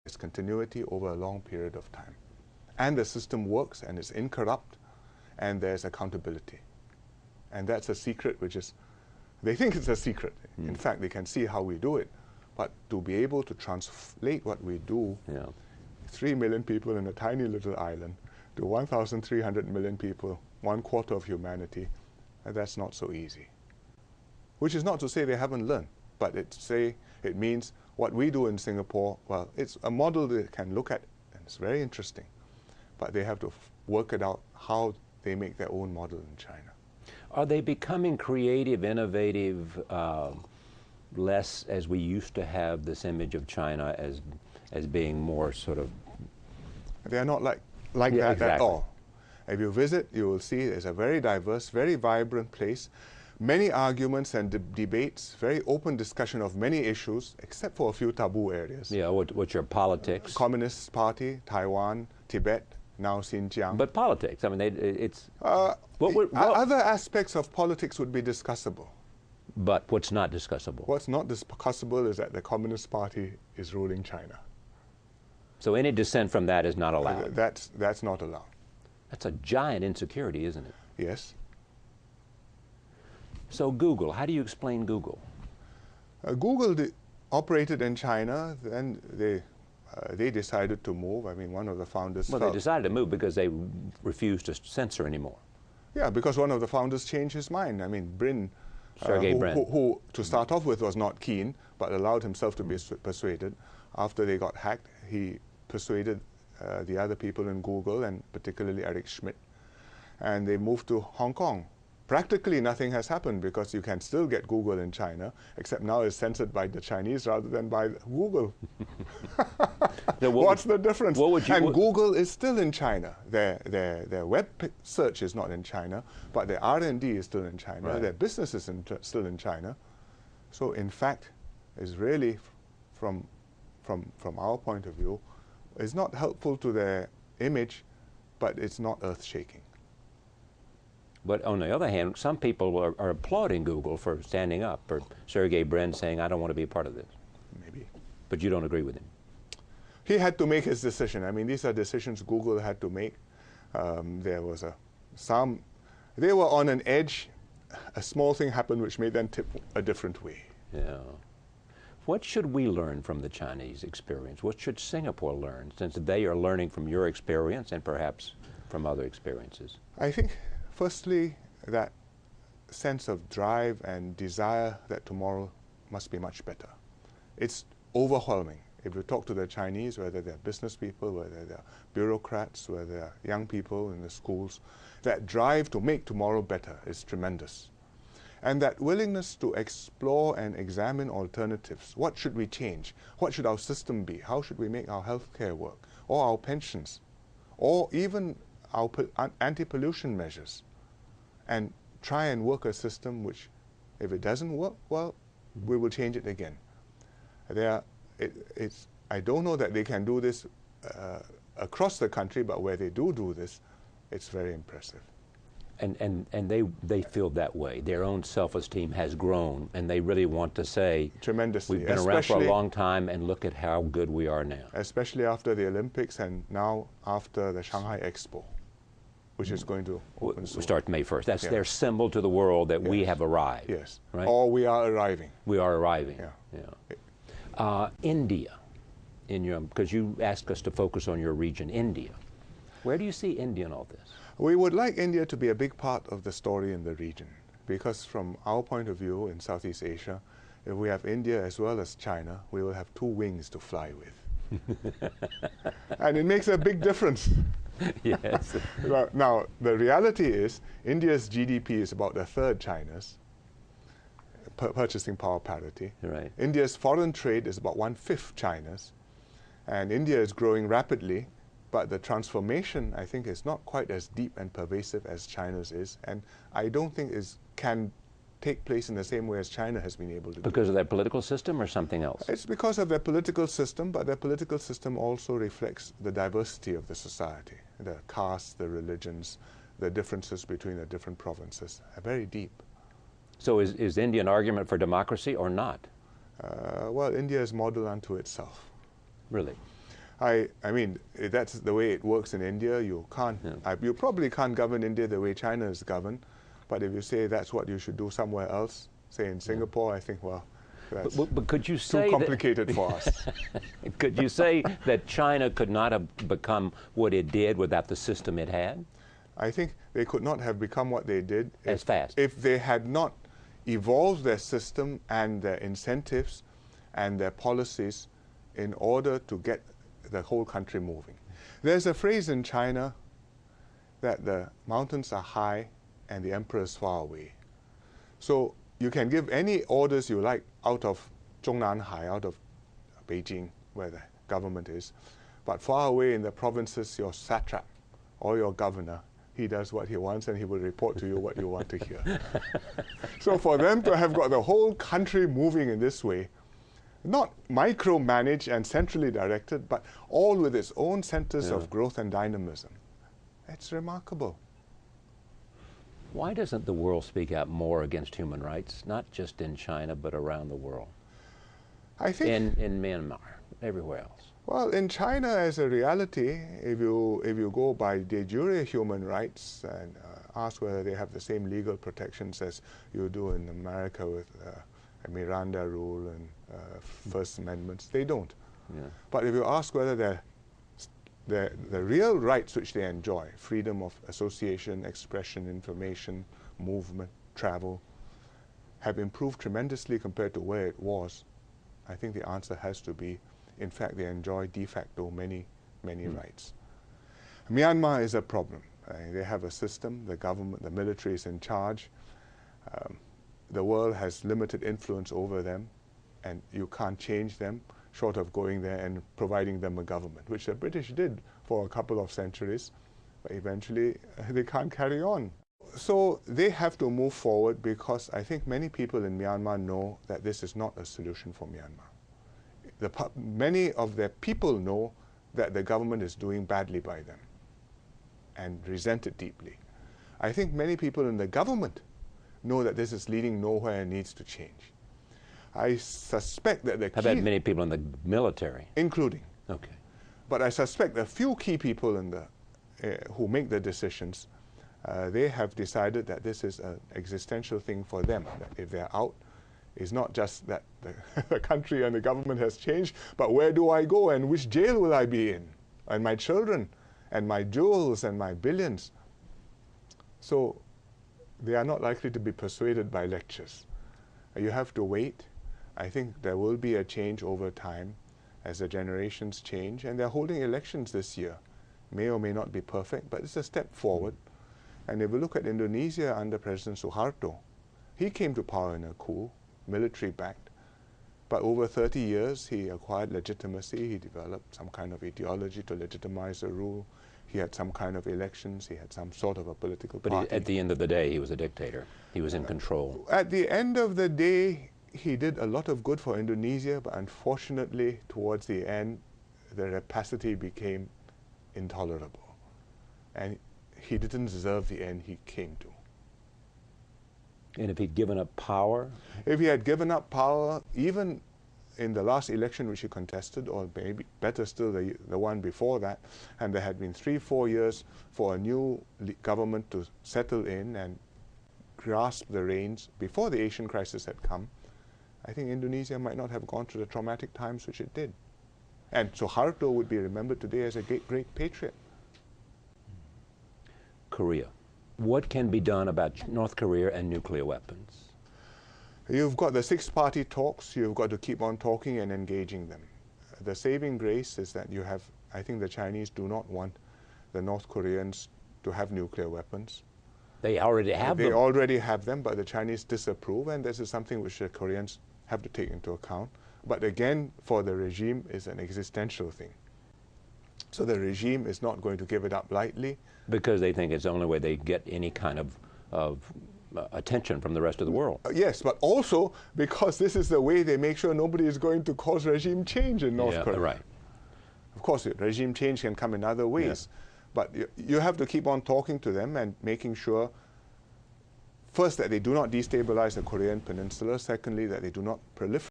its continuity over a long period of time. And the system works and it's incorrupt and there's accountability. And that's a secret which is, they think it's a secret. In fact, they can see how we do it. But to be able to translate what we do, 3 million people in a tiny little island, to 1,300 million people, 1/4 of humanity, that's not so easy. Which is not to say they haven't learned, but it means what we do in Singapore, well, it's a model they can look at, and it's very interesting. But they have to work it out how they make their own model in China. Are they becoming creative, innovative, less as we used to have this image of China as being more sort of... They are not like that exactly. at all. If you visit, you will see it's a very diverse, very vibrant place. Many arguments and debates, very open discussion of many issues, except for a few taboo areas. Yeah, what's your politics? Communist Party, Taiwan, Tibet, now Xinjiang. But politics, I mean, it's... other aspects of politics would be discussable. But what's not discussable? What's not discussable is that the Communist Party is ruling China. So any dissent from that is not allowed? That's not allowed. That's a giant insecurity, isn't it? Yes. So Google, how do you explain Google? Google operated in China, then they decided to move. I mean, one of the founders Well, they decided to move because they refused to censor anymore. Yeah, because one of the founders changed his mind. I mean, Brin, Sergey Brin, who to start off with was not keen, but allowed himself to be persuaded. After they got hacked, he persuaded the other people in Google, and particularly Eric Schmidt, and they moved to Hong Kong. Practically nothing has happened because you can still get Google in China, except now it's censored by the Chinese rather than by Google. What's the difference? Google is still in China. Their web search is not in China, but their R&D is still in China. Right. Their business is still in China. So in fact, it's really, from our point of view, it's not helpful to their image, but it's not earth-shaking. But on the other hand, some people are applauding Google for standing up, for Sergey Brin saying, I don't want to be a part of this. Maybe. But you don't agree with him? He had to make his decision. I mean, these are decisions Google had to make. There was they were on an edge. A small thing happened which made them tip a different way. Yeah. What should we learn from the Chinese experience? What should Singapore learn, since they are learning from your experience and perhaps from other experiences? I think, firstly, that sense of drive and desire that tomorrow must be much better. It's overwhelming. If you talk to the Chinese, whether they're business people, whether they're bureaucrats, whether they're young people in the schools, that drive to make tomorrow better is tremendous. And that willingness to explore and examine alternatives. What should we change? What should our system be? How should we make our healthcare work? Or our pensions? Or even our anti-pollution measures? And try and work a system which, if it doesn't work, well, we will change it again. I don't know that they can do this across the country, but where they do this, it's very impressive. And they feel that way. Their own self-esteem has grown, and they really want to say, tremendously. We've been around for a long time, and look at how good we are now. Especially after the Olympics and now after the Shanghai Expo, which is going to open soon. We start May 1st. That's their symbol to the world that we have arrived. Yes. Right? Or we are arriving. We are arriving. Yeah. India, because you asked us to focus on your region, India. Where do you see India in all this? We would like India to be a big part of the story in the region, because from our point of view in Southeast Asia, if we have India as well as China, we will have two wings to fly with. And it makes a big difference. Yes. Now, the reality is, India's GDP is about a third China's, purchasing power parity. Right. India's foreign trade is about 1/5 China's, and India is growing rapidly, but the transformation, I think, is not quite as deep and pervasive as China's is, and I don't think it can take place in the same way as China has been able to do. Because of their political system or something else? It's because of their political system, but their political system also reflects the diversity of the society. The castes, the religions, the differences between the different provinces are very deep. So is India an argument for democracy or not? Well, India is model unto itself. Really? I mean, that's the way it works in India. You can't, you probably can't govern India the way China is governed. But if you say that's what you should do somewhere else, say in Singapore, I think, well, that's but could you say too complicated for us. Could you say that China could not have become what it did without the system it had? I think they could not have become what they did as fast if they had not evolved their system and their incentives and their policies in order to get the whole country moving. There's a phrase in China that the mountains are high and the emperor is far away. So you can give any orders you like out of Zhongnanhai, out of Beijing, where the government is, but far away in the provinces, your satrap or your governor, he does what he wants and he will report to you what you want to hear. So for them to have got the whole country moving in this way, not micromanaged and centrally directed, but all with its own centers of growth and dynamism, it's remarkable. Why doesn't the world speak out more against human rights, not just in China, but around the world? I think in Myanmar, everywhere else. Well, in China, as a reality, if you go by de jure human rights and ask whether they have the same legal protections as you do in America with a Miranda rule and First Amendments, they don't. Yeah. But if you ask whether the real rights which they enjoy, freedom of association, expression, information, movement, travel, have improved tremendously compared to where it was, I think the answer has to be, in fact, they enjoy de facto many rights. Myanmar is a problem. They have a system, the government, the military is in charge. The world has limited influence over them, and you can't change them short of going there and providing them a government, which the British did for a couple of centuries, but eventually they can't carry on. So they have to move forward because I think many people in Myanmar know that this is not a solution for Myanmar. Many of their people know that the government is doing badly by them and resent it deeply. I think many people in the government know that this is leading nowhere and needs to change. I suspect that the How about many people in the military? Including. Okay. But I suspect a few key people in the, who make the decisions, they have decided that this is an existential thing for them, that if they're out, it's not just that the country and the government has changed, but where do I go and which jail will I be in? And my children, and my jewels, and my billions. So they are not likely to be persuaded by lectures. You have to wait. I think there will be a change over time as the generations change, and they're holding elections this year. May or may not be perfect, but it's a step forward. And if we look at Indonesia under President Suharto, he came to power in a coup, military-backed, but over 30 years he acquired legitimacy, he developed some kind of ideology to legitimize the rule, he had some kind of elections, he had some sort of a political party. But at the end of the day, he was a dictator. He was in control. At the end of the day, he did a lot of good for Indonesia, but unfortunately, towards the end, the rapacity became intolerable. And he didn't deserve the end he came to. And if he'd given up power? If he had given up power, even in the last election which he contested, or maybe better still the one before that, and there had been 3-4 years for a new government to settle in and grasp the reins before the Asian crisis had come, I think Indonesia might not have gone through the traumatic times which it did. And Suharto would be remembered today as a great patriot. Korea. What can be done about North Korea and nuclear weapons? You've got the 6-party talks. You've got to keep on talking and engaging them. The saving grace is that you have, I think the Chinese do not want the North Koreans to have nuclear weapons. They already have them. They already have them, but the Chinese disapprove, and this is something which the Koreans have to take into account. But again, for the regime, is an existential thing. So the regime is not going to give it up lightly. Because they think it's the only way they get any kind of attention from the rest of the world. Yes, but also because this is the way they make sure nobody is going to cause regime change in North Korea. Right. Of course, regime change can come in other ways. Yeah. But you have to keep on talking to them and making sure, first, that they do not destabilize the Korean peninsula. Secondly, that they do not proliferate